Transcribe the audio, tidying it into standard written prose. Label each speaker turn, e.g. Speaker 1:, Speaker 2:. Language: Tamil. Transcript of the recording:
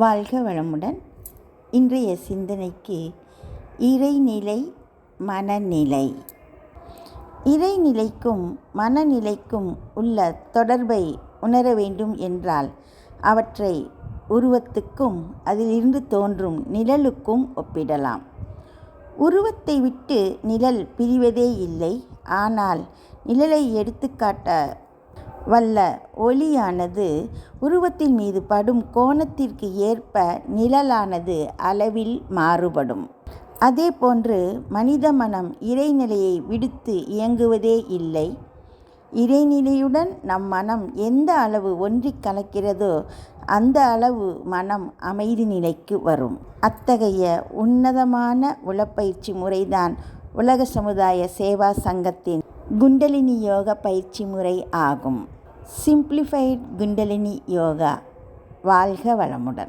Speaker 1: வாழ்க வளமுடன். இன்றைய சிந்தனைக்கு இறைநிலை, மனநிலை. இறைநிலைக்கும் மனநிலைக்கும் உள்ள தொடர்பை உணர வேண்டும் என்றால் அவற்றை உருவத்துக்கும் அதிலிருந்து தோன்றும் நிழலுக்கும் ஒப்பிடலாம். உருவத்தை விட்டு நிழல் பிரிவதே இல்லை. ஆனால் நிழலை எடுத்துக்காட்ட வல்ல ஒளியானது உருவத்தின் மீது படும் கோணத்திற்கு ஏற்ப நிழலானது அளவில் மாறுபடும். அதேபோன்று மனித மனம் இறைநிலையை விடுத்து இயங்குவதே இல்லை. இறைநிலையுடன் நம் மனம் எந்த அளவு ஒன்றிக் கலக்கிறதோ அந்த அளவு மனம் அமைதி நிலைக்கு வரும். அத்தகைய உன்னதமான உளப்பயிற்சி முறைதான் உலக சமுதாய சேவா சங்கத்தின் குண்டலினி யோக பயிற்சி முறை ஆகும். சிம்பிளிஃபைட் குண்டலினி யோகா. வாழ்க வளமுடன்.